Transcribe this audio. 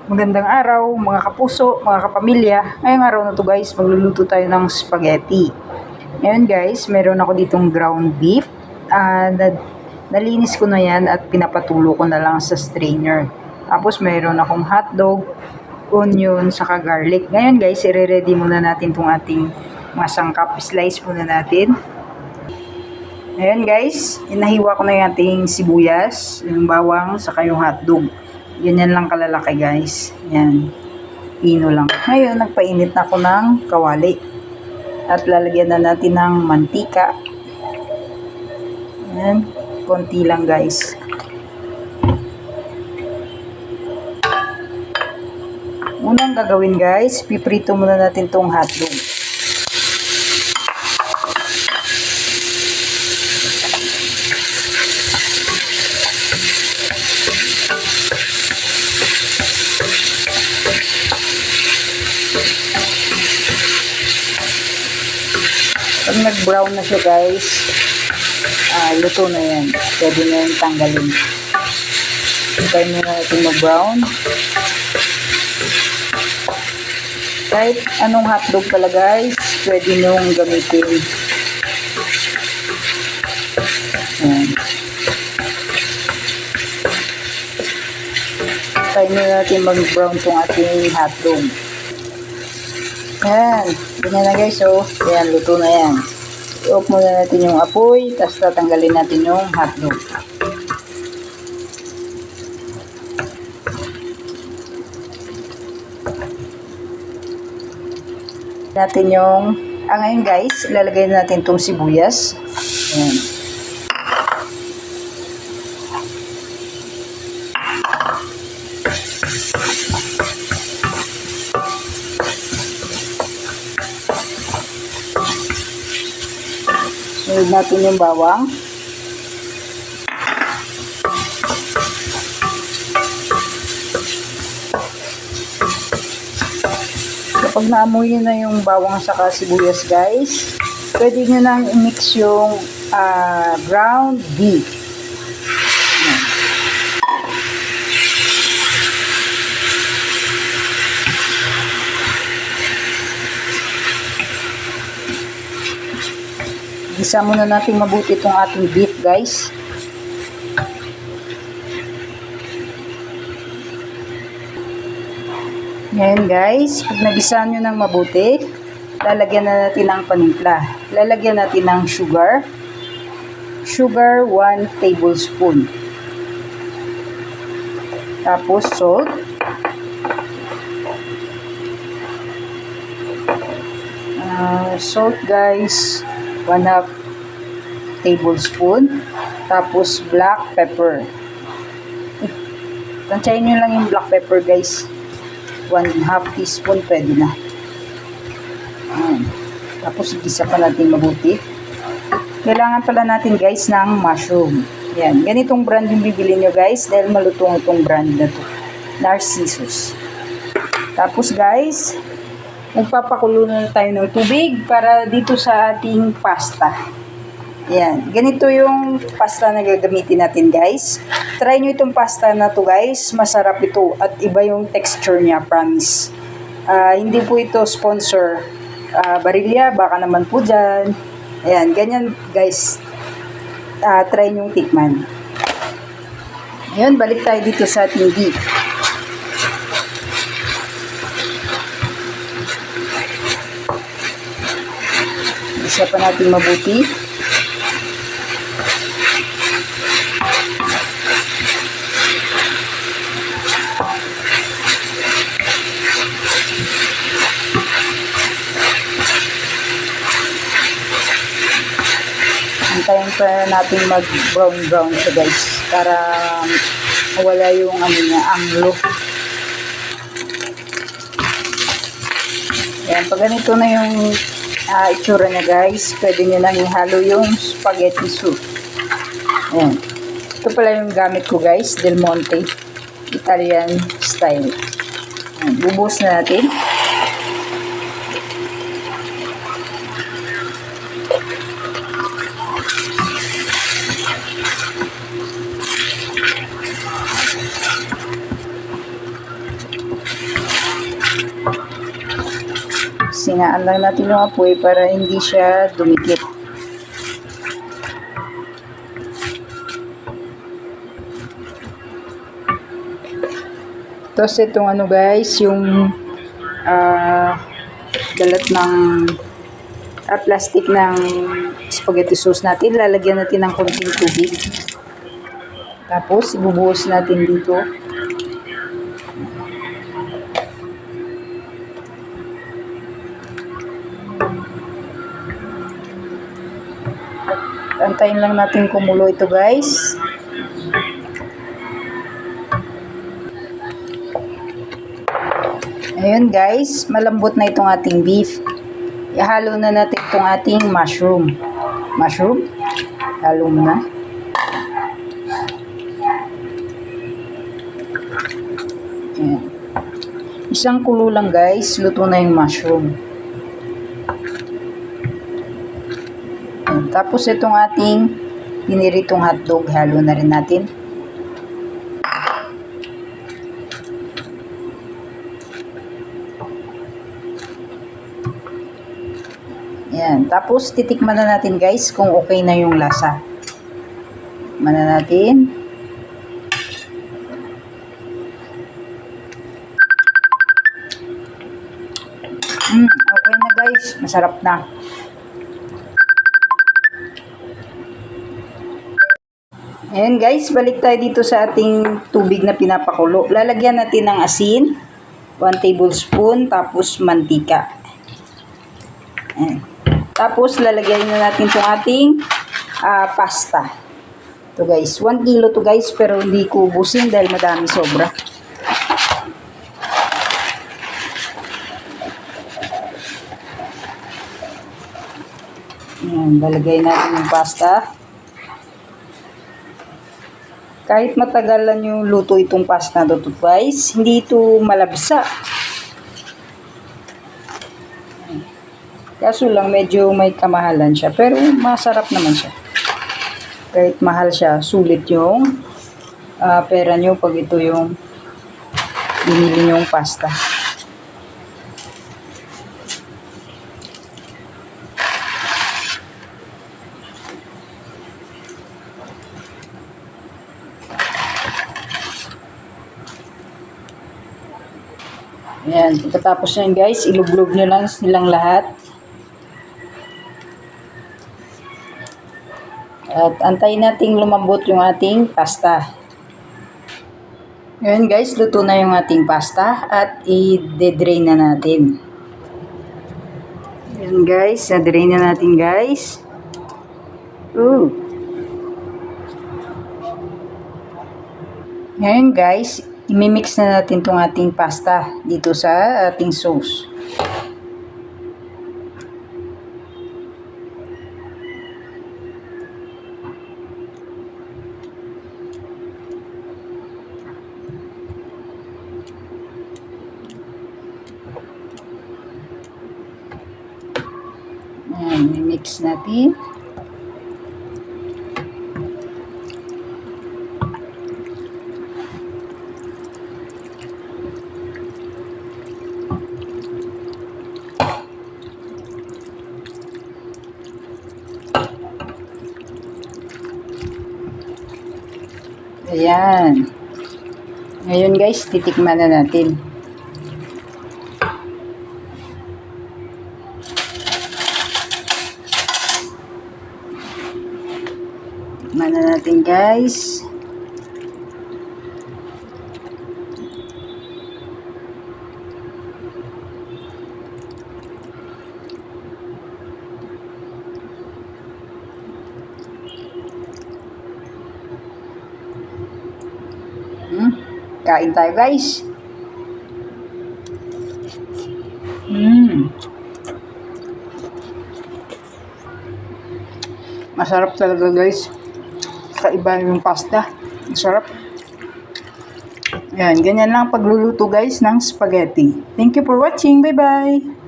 Magandang araw mga kapuso, mga kapamilya. Ngayong araw na to guys, magluluto tayo ng spaghetti. Ngayon guys, meron ako ditong ground beef. Nalinis ko na yan at pinapatulo ko na lang sa strainer. Tapos meron akong hotdog, onion, saka garlic. Ngayon guys, i-ready muna natin itong ating mga sangkap. Slice muna natin. Ngayon guys, inahiwa ko na yung ating sibuyas, yung bawang, saka yung hotdog. Ganyan lang kalalaki guys. Yan. Pino lang. Ngayon, nagpainit na ako ng kawali. At lalagyan na natin ng mantika. Yan. Konti lang guys. Unang gagawin guys, piprito muna natin tong hotdog. Pag nag-brown na siya guys, luto na yan. Pwede na yung tanggalin. Try na natin mag-brown. Kahit anong hotdog pala guys, pwede nyung gamitin. Ayan. Try na natin mag-brown tong ating hotdog. Ayan, ganyan na guys, so, ayan, luto na yan. I-off muna natin yung apoy, tapos tatanggalin natin yung hotdog. Natin yung, ngayon guys, ilalagay natin itong sibuyas. Ayan. Sunod natin yung bawang. Kapag naamoy nyo na yung bawang saka sibuyas guys, pwede nyo nang i-mix yung ground beef. Gisa muna natin mabuti itong ating beef guys. Ngayon guys, pag nagisa nyo ng mabuti, lalagyan na natin ng panimpla. Lalagyan natin ng sugar. Sugar 1 tablespoon. Tapos salt. Salt guys, 1/2 tablespoon. Tapos black pepper. Tansyahin nyo lang yung black pepper guys. 1/2 teaspoon pwede na. Ayan. Tapos igisa pa natin mabuti. Kailangan pala natin guys ng mushroom. Yan. Ganitong brand yung bibili nyo guys dahil malutong itong brand na to. Narcissus. Tapos guys, magpapakulo na tayo ng tubig para dito sa ating pasta. Yan. Ganito yung pasta na gagamitin natin guys. Try nyo itong pasta na to guys. Masarap ito at iba yung texture niya, promise. Hindi po ito sponsor. Barilla, baka naman po dyan. Ayan, ganyan guys. Try nyo tikman. Yun, balik tayo dito sa ating beef. Isa pa natin mabuti. Antayin pa natin mag-brown siya guys para wala yung anglo. Ayan, pag ganito na yung itsura niya guys, pwede nyo lang ihalo yung spaghetti soup. Ayan. Ito pala yung gamit ko guys, Del Monte Italian style. Ayan, bubuhos na natin. Singaan lang natin yung apoy para hindi siya dumikit. Tapos itong ano guys, yung galat ng plastic ng spaghetti sauce natin. Lalagyan natin ng konting tubig. Tapos ibubuhos natin dito. Antayin lang natin kumulo ito guys. Ayun guys, malambot na itong ating beef. Ihalo na natin itong ating mushroom. Mushroom, halo mo na. Ayan. Isang kulo lang guys, luto na yung mushroom. Ayan. Tapos itong ating piniritong hotdog, halo na rin natin. Yan. Tapos, titikman na natin guys kung okay na yung lasa. Tikman na natin. Okay na guys. Masarap na. Ayan guys, balik tayo dito sa ating tubig na pinapakulo. Lalagyan natin ng asin, 1 tablespoon, tapos mantika. Ayan. Tapos, lalagyan na natin itong ating pasta. Ito guys, 1 kilo to guys, pero hindi ko ubusin dahil madami sobra. Ayan, lalagay natin yung pasta. Kahit matagalan yung luto itong pasta na to guys, hindi ito malabsa. Kaso lang medyo may kamahalan siya, pero masarap naman siya. Kahit mahal siya, sulit yung pera nyo pag ito yung binili nyong pasta. Ayan, pagkatapos nyan guys, ilublog nyo lang silang lahat. At antayin nating lumambot yung ating pasta. Ayan guys, luto na yung ating pasta at i-drain na natin. Ayan guys, i-drain na natin guys. Ayan guys, imimix na natin itong ating pasta dito sa ating sauce. Ayan, imimix natin. Ayan. Ngayon guys, titikman na natin. Tikman na natin guys. Kain tayo guys. Masarap talaga guys. Kaiba yung pasta. Masarap. Yan, ganyan lang pagluluto guys ng spaghetti. Thank you for watching. Bye bye.